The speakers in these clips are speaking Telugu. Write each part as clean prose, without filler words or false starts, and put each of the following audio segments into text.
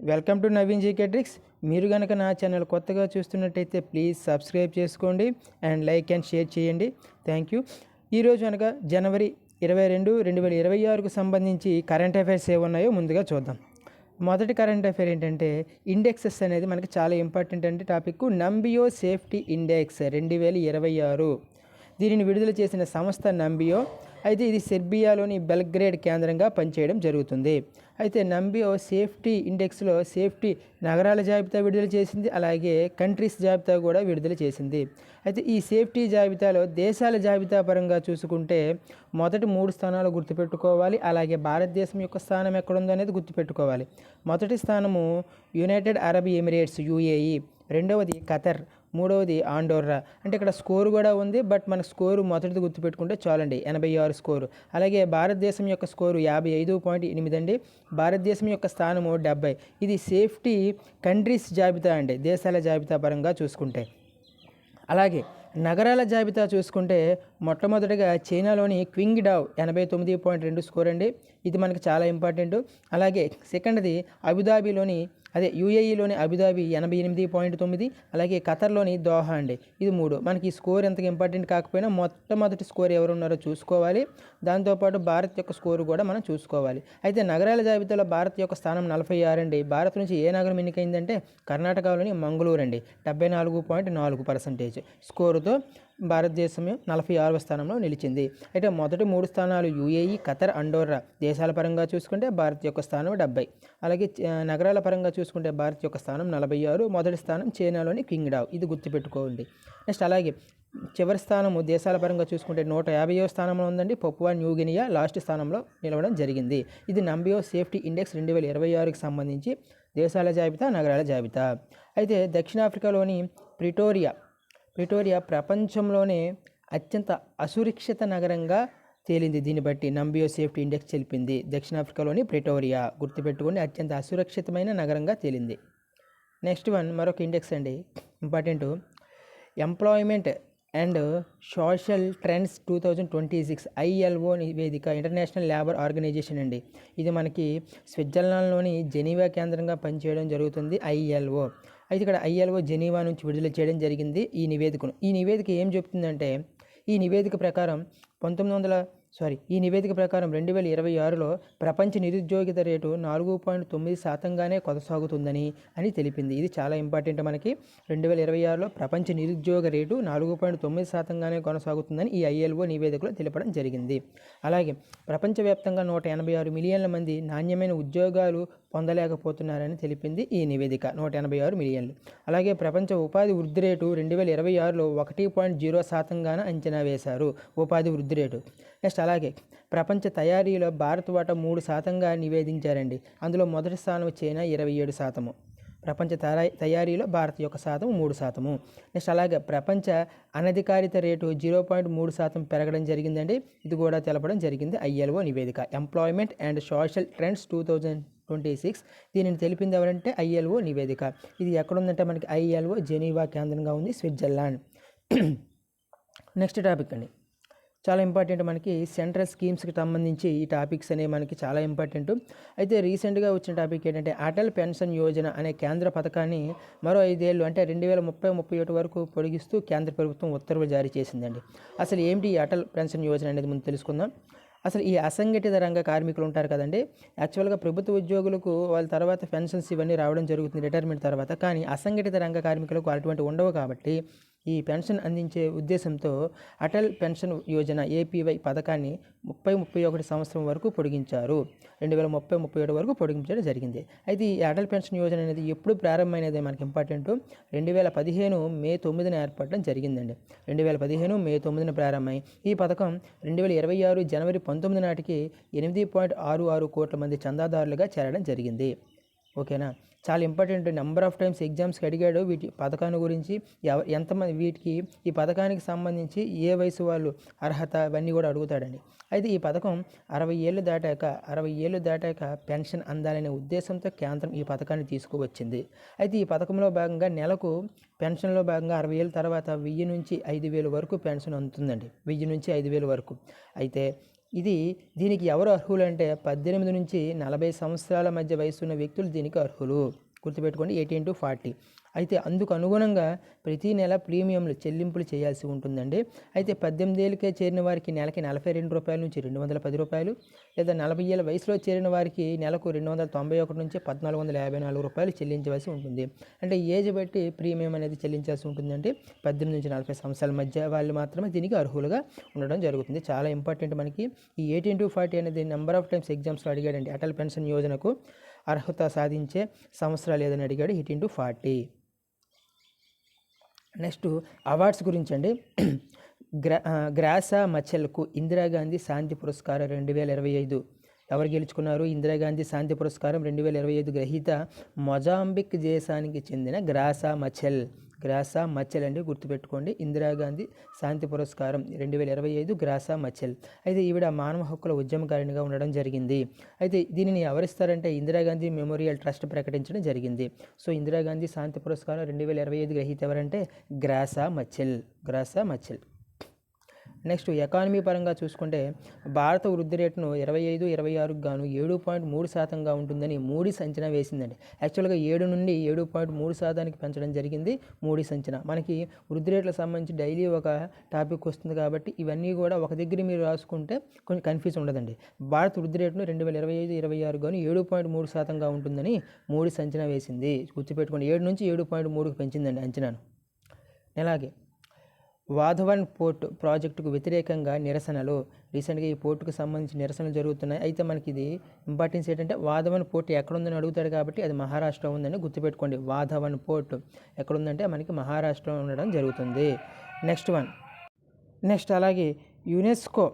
Welcome to Naveen GK tricks. మీరు కనుక నా ఛానల్ కొత్తగా చూస్తున్నట్టయితే ప్లీజ్ సబ్స్క్రైబ్ చేసుకోండి అండ్ లైక్ అండ్ షేర్ చేయండి. Thank you. ఈరోజు అనగా జనవరి 22, 2026కు సంబంధించి కరెంట్ అఫైర్స్ ఏమున్నాయో ముందుగా చూద్దాం. మొదటి కరెంట్ అఫైర్ ఏంటంటే ఇండెక్సెస్ అనేది మనకి చాలా ఇంపార్టెంట్ అంటే టాపిక్. నంబియో సేఫ్టీ ఇండెక్స్ 2026 దీనిని విడుదల చేసిన సంస్థ నంబియో. అయితే ఇది సెర్బియాలోని బెల్గ్రేడ్ కేంద్రంగా పనిచేయడం జరుగుతుంది. అయితే నంబియో సేఫ్టీ ఇండెక్స్లో సేఫ్టీ నగరాల జాబితా విడుదల చేసింది, అలాగే కంట్రీస్ జాబితా కూడా విడుదల చేసింది. అయితే ఈ సేఫ్టీ జాబితాలో దేశాల జాబితా పరంగా చూసుకుంటే మొదటి 3 స్థానాలు గుర్తుపెట్టుకోవాలి. అలాగే భారతదేశం యొక్క స్థానం ఎక్కడుందో అనేది గుర్తుపెట్టుకోవాలి. మొదటి స్థానము యునైటెడ్ అరబ్ ఎమిరేట్స్ UAE, రెండవది ఖతర్, మూడవది ఆండోర్రా. అంటే ఇక్కడ స్కోరు కూడా ఉంది, బట్ మన స్కోరు మొదటిది గుర్తుపెట్టుకుంటే చాలండి, 86 స్కోరు. అలాగే భారతదేశం యొక్క స్కోరు 55.8 అండి. భారతదేశం యొక్క స్థానము 70. ఇది సేఫ్టీ కంట్రీస్ జాబితా అండి, దేశాల జాబితా పరంగా చూసుకుంటే. అలాగే నగరాల జాబితా చూసుకుంటే మొట్టమొదటిగా చైనాలోని క్వింగ్డావ్ 89.2 స్కోర్ అండి, ఇది మనకి చాలా ఇంపార్టెంట్. అలాగే సెకండ్ది అబుదాబిలోని UAEలోని అబుదాబి 88.9, అలాగే ఖతర్లోని దోహా అండి, ఇది 3. మనకి ఈ స్కోర్ ఎంతగా ఇంపార్టెంట్ కాకపోయినా మొట్టమొదటి స్కోర్ ఎవరు ఉన్నారో చూసుకోవాలి. దాంతోపాటు భారత్ యొక్క స్కోరు కూడా మనం చూసుకోవాలి. అయితే నగరాల జాబితాలో భారత్ యొక్క స్థానం 46 అండి. భారత్ నుంచి ఏ నగరం ఎన్నికైందంటే కర్ణాటకలోని మంగళూరు అండి, 74.4% స్కోరుతో భారతదేశం 46వ స్థానంలో నిలిచింది. అయితే మొదటి 3 స్థానాలు UAE, ఖతర్, అండోర్రా. దేశాల పరంగా చూసుకుంటే భారత్ యొక్క స్థానం 70. అలాగే నగరాల పరంగా చూసుకుంటే భారత్ యొక్క స్థానం 46. మొదటి స్థానం చైనాలోని క్వింగ్డావ్, ఇది గుర్తుపెట్టుకోండి. నెక్స్ట్ అలాగే చివరి స్థానము దేశాల పరంగా చూసుకుంటే 150వ స్థానంలో ఉందండి. పపువా న్యూగినియా లాస్ట్ స్థానంలో నిలవడం జరిగింది. ఇది నంబియో సేఫ్టీ ఇండెక్స్ 2026కి సంబంధించి దేశాల జాబితా, నగరాల జాబితా. అయితే దక్షిణాఫ్రికాలోని ప్రిటోరియా ప్రపంచంలోనే అత్యంత అసురక్షిత నగరంగా తేలింది. దీన్ని బట్టి నంబియో సేఫ్టీ ఇండెక్స్ తెలిపింది. దక్షిణాఫ్రికాలోని ప్రిటోరియా గుర్తుపెట్టుకుని అత్యంత అసురక్షితమైన నగరంగా తేలింది. నెక్స్ట్ వన్ మరొక ఇండెక్స్ అండి, important. Employment and social trends 2026 ILO నివేదిక, ఇంటర్నేషనల్ లేబర్ ఆర్గనైజేషన్ అండి. ఇది మనకి స్విట్జర్లాండ్లోని జెనీవా కేంద్రంగా పనిచేయడం జరుగుతుంది, ILO. అయితే ఇక్కడ ILO జెనీవా నుంచి విడుదల చేయడం జరిగింది ఈ నివేదికను. ఈ నివేదిక ఏం చెప్తుందంటే, ఈ నివేదిక ప్రకారం 2026లో ప్రపంచ నిరుద్యోగిత రేటు 4.9%గానే కొనసాగుతుందని తెలిపింది. ఇది చాలా ఇంపార్టెంట్. మనకి 2026లో ప్రపంచ నిరుద్యోగ రేటు 4.9%గానే కొనసాగుతుందని ఈ ILO నివేదికలో తెలపడం జరిగింది. అలాగే ప్రపంచవ్యాప్తంగా 186 మిలియన్ల మంది నాణ్యమైన ఉద్యోగాలు పొందలేకపోతున్నారని తెలిపింది ఈ నివేదిక, 186 మిలియన్లు. అలాగే ప్రపంచ ఉపాధి వృద్ధి రేటు 2026లో 1.0%గానే అంచనా వేశారు, ఉపాధి వృద్ధి రేటు. నెక్స్ట్ అలాగే ప్రపంచ తయారీలో భారత్ వాటా 3%గా నివేదించారండి. అందులో మొదటి స్థానం చైనా 27%. ప్రపంచ తయారీలో భారత్ యొక్క శాతం 3%. నెక్స్ట్ అలాగే ప్రపంచ అనధికారిత రేటు 0.3% పెరగడం జరిగిందండి. ఇది కూడా తెలపడం జరిగింది ILO నివేదిక, ఎంప్లాయ్మెంట్ అండ్ సోషల్ ట్రెండ్స్ 2026. దీనిని తెలిపింది ఎవరంటే ILO నివేదిక. ఇది ఎక్కడుందంటే మనకి ILO జెనీవా కేంద్రంగా ఉంది, స్విట్జర్లాండ్. నెక్స్ట్ టాపిక్ అండి, చాలా ఇంపార్టెంట్. మనకి సెంట్రల్ స్కీమ్స్కి సంబంధించి ఈ టాపిక్స్ అనేవి మనకి చాలా ఇంపార్టెంట్. అయితే రీసెంట్గా వచ్చిన టాపిక్ ఏంటంటే అటల్ పెన్షన్ యోజన అనే కేంద్ర పథకాన్ని మరో 5 ఏళ్ళు అంటే 2030-31 వరకు పొడిగిస్తూ కేంద్ర ప్రభుత్వం ఉత్తర్వులు జారీ చేసిందండి. అసలు ఏమిటి ఈ అటల్ పెన్షన్ యోజన అనేది ముందు తెలుసుకుందాం. అసలు ఈ అసంఘటిత రంగ కార్మికులు ఉంటారు కదండి, యాక్చువల్గా ప్రభుత్వ ఉద్యోగులకు వాళ్ళ తర్వాత పెన్షన్స్ ఇవన్నీ రావడం జరుగుతుంది రిటైర్మెంట్ తర్వాత. కానీ అసంఘటిత రంగ కార్మికులకు అటువంటి ఉండవు. కాబట్టి ఈ పెన్షన్ అందించే ఉద్దేశంతో అటల్ పెన్షన్ యోజన APY పథకాన్ని 30-31 సంవత్సరం వరకు పొడిగించారు. 2030-31 వరకు పొడిగించడం జరిగింది. అయితే ఈ అటల్ పెన్షన్ యోజన అనేది ఎప్పుడు ప్రారంభమైనది మనకి ఇంపార్టెంట్. 2015 మే 9న ఏర్పడడం జరిగిందండి. 2015 మే 9న ప్రారంభమై ఈ పథకం 2026 జనవరి 19 నాటికి 8.66 కోట్ల మంది చందాదారులుగా చేరడం జరిగింది. ఓకేనా, చాలా ఇంపార్టెంట్. నెంబర్ ఆఫ్ టైమ్స్ ఎగ్జామ్స్కి అడిగాడు వీటి పథకాన్ని గురించి, ఎంతమంది వీటికి ఈ పథకానికి సంబంధించి ఏ వయసు వాళ్ళు అర్హత ఇవన్నీ కూడా అడుగుతాడండి. అయితే ఈ పథకం 60 ఏళ్ళు దాటాక పెన్షన్ అందాలనే ఉద్దేశంతో కేంద్రం ఈ పథకాన్ని తీసుకువచ్చింది. అయితే ఈ పథకంలో భాగంగా నెలకు పెన్షన్లో భాగంగా 60 ఏళ్ళ తర్వాత 1000 నుంచి 5000 వరకు పెన్షన్ అందుతుందండి, 1000 నుంచి 5000 వరకు. అయితే దీనికి ఎవరు అర్హులు అంటే 18 నుంచి 40 సంవత్సరాల మధ్య వయసున్న వ్యక్తులు దీనికి అర్హులు. గుర్తుపెట్టుకోండి, 18 to 40. అయితే అందుకు అనుగుణంగా ప్రతి నెల ప్రీమియంలు చెల్లింపులు చేయాల్సి ఉంటుందండి. అయితే 18 ఏళ్ళకే చేరిన వారికి నెలకి ₹42 నుంచి ₹210, లేదా 40 ఏళ్ళ వయసులో చేరిన వారికి నెలకు $291 నుంచి ₹1454 చెల్లించవలసి ఉంటుంది. అంటే ఏజ్ బట్టి ప్రీమియం అనేది చెల్లించాల్సి ఉంటుందండి. 18 నుంచి 40 సంవత్సరాల మధ్య వాళ్ళు మాత్రమే దీనికి అర్హులుగా ఉండడం జరుగుతుంది. చాలా ఇంపార్టెంట్ మనకి ఈ 18 to 40 అనేది నెంబర్ ఆఫ్ టైమ్స్ ఎగ్జామ్స్లో అడిగాడండి. అటల్ పెన్షన్ యోజనకు అర్హత సాధించే సంవత్సరాలు ఏదని అడిగాడు, 18 to 40. నెక్స్ట్ అవార్డ్స్ గురించి అండి. గ్రాసా మచెల్కు ఇందిరాగాంధీ శాంతి పురస్కారం 2025 ఎవరు గెలుచుకున్నారు? ఇందిరాగాంధీ శాంతి పురస్కారం 2025 గ్రహీత మొజాంబిక్ దేశానికి చెందిన గ్రాసా మచెల్ అండి, గుర్తుపెట్టుకోండి. ఇందిరాగాంధీ శాంతి పురస్కారం 2025 గ్రాసా మచెల్. అయితే ఈవిడ మానవ హక్కుల ఉద్యమకారిణిగా ఉండడం జరిగింది. అయితే దీనిని ఎవరిస్తారంటే ఇందిరాగాంధీ మెమోరియల్ ట్రస్ట్ ప్రకటించడం జరిగింది. సో ఇందిరాగాంధీ శాంతి పురస్కారం 2025 గ్రహీత ఎవరంటే గ్రాసా మచెల్. నెక్స్ట్ ఎకానమీ పరంగా చూసుకుంటే భారత వృద్ధి రేటును 25-26కు గాను 7.3%గా ఉంటుందని మూడీస్ అంచనా వేసిందండి. యాక్చువల్గా 7 నుండి 7.3%కి పెంచడం జరిగింది మూడీస్ అంచనా. మనకి వృద్ధి రేట్లకు సంబంధించి డైలీ ఒక టాపిక్ వస్తుంది కాబట్టి ఇవన్నీ కూడా ఒక దగ్గర మీరు రాసుకుంటే కొంచెం కన్ఫ్యూజ్ ఉండదండి. భారత వృద్ధి రేటును 2025-26 గాను 7.3%గా ఉంటుందని మూడీస్ అంచనా వేసింది. గుర్తుపెట్టుకోండి, 7 నుంచి 7.3కు పెంచిందండి అంచనాను. అలాగే వాధవన్ పోర్ట్ ప్రాజెక్టుకు వ్యతిరేకంగా నిరసనలు. రీసెంట్గా ఈ పోర్టుకు సంబంధించి నిరసనలు జరుగుతున్నాయి. అయితే మనకి ఇది ఇంపార్టెన్స్ ఏంటంటే వాధవన్ పోర్ట్ ఎక్కడుందని అడుగుతాడు కాబట్టి అది మహారాష్ట్ర ఉందని గుర్తుపెట్టుకోండి. వాధవన్ పోర్ట్ ఎక్కడుందంటే మనకి మహారాష్ట్రలో ఉండడం జరుగుతుంది. నెక్స్ట్ అలాగే UNESCO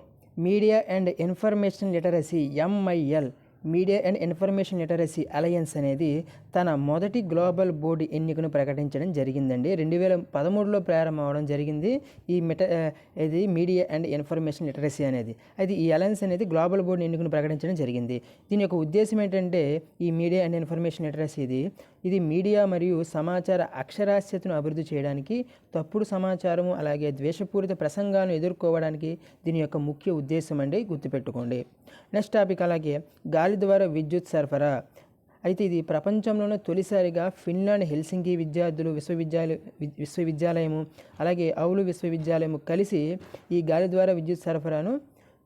media and information literacy MIL media and information literacy alliance అనేది తన మొదటి గ్లోబల్ బోర్డు ఎన్నికను ప్రకటించడం జరిగిందండి. 2013లో ప్రారంభం అవడం జరిగింది ఇది మీడియా అండ్ ఇన్ఫర్మేషన్ లిటరసీ అనేది. అయితే ఈ అలయన్స్ అనేది గ్లోబల్ బోర్డు ఎన్నికను ప్రకటించడం జరిగింది. దీని యొక్క ఉద్దేశం ఏంటంటే ఈ మీడియా అండ్ ఇన్ఫర్మేషన్ లిటరసీ ఇది మీడియా మరియు సమాచార అక్షరాస్యతను అభివృద్ధి చేయడానికి, తప్పుడు సమాచారము అలాగే ద్వేషపూరిత ప్రసంగాలను ఎదుర్కోవడానికి దీని యొక్క ముఖ్య ఉద్దేశం అండి, గుర్తుపెట్టుకోండి. నెక్స్ట్ టాపిక్ అలాగే గాలి ద్వారా విద్యుత్ సరఫరా. అయితే ఇది ప్రపంచంలోనే తొలిసారిగా ఫిన్లాండ్ హెల్సింకి విశ్వవిద్యాలయము అలాగే ఔలు విశ్వవిద్యాలయము కలిసి ఈ గాలి ద్వారా విద్యుత్ సరఫరాను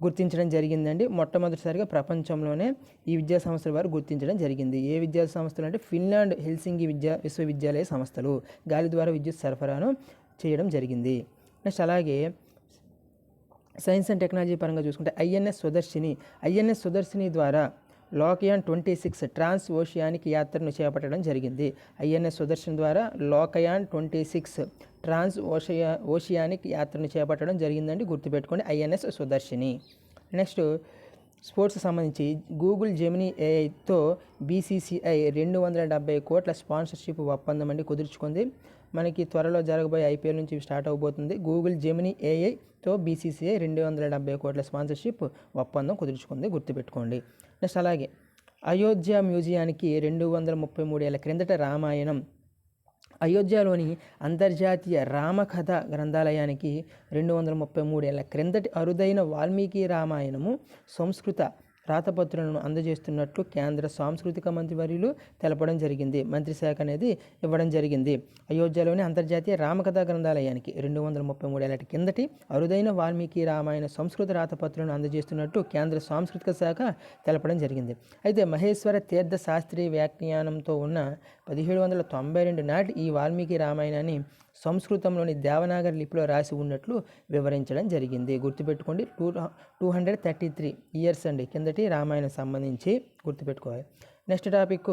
గుర్తించడం జరిగిందండి. మొట్టమొదటిసారిగా ప్రపంచంలోనే ఈ విద్యా సంస్థల వారు గుర్తించడం జరిగింది. ఏ విద్యా సంస్థలు అంటే ఫిన్లాండ్ హెల్సింకి విశ్వవిద్యాలయ సంస్థలు గాలి ద్వారా విద్యుత్ సరఫరాను చేయడం జరిగింది. నెక్స్ట్ అలాగే సైన్స్ అండ్ టెక్నాలజీ పరంగా చూసుకుంటే ఐఎన్ఎస్ సుదర్శిని ద్వారా లోకయాన్ 26 ట్రాన్స్ ఓషియానిక్ యాత్రను చేపట్టడం జరిగింది. ఐఎన్ఎస్ సుదర్శన్ ద్వారా లోకయాన్ 26 ట్రాన్స్ ఓషియానిక్ యాత్రను చేపట్టడం జరిగిందండి, గుర్తుపెట్టుకోండి ఐఎన్ఎస్ సుదర్శిని. నెక్స్ట్ స్పోర్ట్స్కి సంబంధించి గూగుల్ జెమినీ ఏఐతో BCCI 270 కోట్ల స్పాన్సర్షిప్ ఒప్పందం అండి కుదుర్చుకుంది. మనకి త్వరలో జరగబోయే IPL నుంచి స్టార్ట్ అవబోతుంది. గూగుల్ జెమినీ ఏఐతో BCCI 270 కోట్ల స్పాన్సర్షిప్ ఒప్పందం కుదుర్చుకుంది, గుర్తుపెట్టుకోండి. నెక్స్ట్ అలాగే అయోధ్య మ్యూజియానికి 233 ఏళ్ల క్రిందట రామాయణం. అయోధ్యలోని అంతర్జాతీయ రామకథ గ్రంథాలయానికి 233 ఏళ్ల క్రిందటి అరుదైన వాల్మీకి రామాయణము సంస్కృత రాతపత్రులను అందజేస్తున్నట్లు కేంద్ర సాంస్కృతిక మంత్రివర్యులు తెలపడం జరిగింది. మంత్రిశాఖ అనేది ఇవ్వడం జరిగింది. అయోధ్యలోని అంతర్జాతీయ రామకథా గ్రంథాలయానికి 233 ఏళ్ల కిందటి అరుదైన వాల్మీకి రామాయణ సంస్కృత రాతపత్రులను అందజేస్తున్నట్టు కేంద్ర సాంస్కృతిక శాఖ తెలపడం జరిగింది. అయితే మహేశ్వర తీర్థ శాస్త్రి వ్యాఖ్యానంతో ఉన్న 1792 నాటి ఈ వాల్మీకి రామాయణాన్ని సంస్కృతంలోని దేవనాగరి లిపిలో రాసి ఉన్నట్లు వివరించడం జరిగింది. గుర్తుపెట్టుకోండి, 233 ఇయర్స్ అండి కిందటి రామాయణం సంబంధించి గుర్తుపెట్టుకోవాలి. నెక్స్ట్ టాపిక్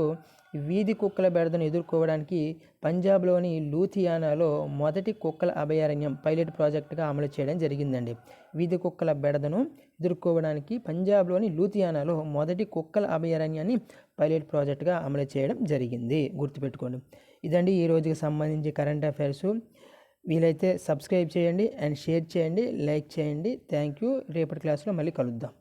వీధి కుక్కల బెడదను ఎదుర్కోవడానికి పంజాబ్లోని లూథియానాలో మొదటి కుక్కల అభయారణ్యం పైలట్ ప్రాజెక్టుగా అమలు చేయడం జరిగిందండి. వీధి కుక్కల బెడదను ఎదుర్కోవడానికి పంజాబ్లోని లూథియానాలో మొదటి కుక్కల అభయారణ్యాన్ని పైలట్ ప్రాజెక్టుగా అమలు చేయడం జరిగింది, గుర్తుపెట్టుకోండి. ఇదండి ఈ రోజుకి సంబంధించి కరెంట్ అఫైర్స్. వీలైతే సబ్స్క్రైబ్ చేయండి అండ్ షేర్ చేయండి, లైక్ చేయండి. Thank you. రేపటి క్లాస్లో మళ్ళీ కలుద్దాం.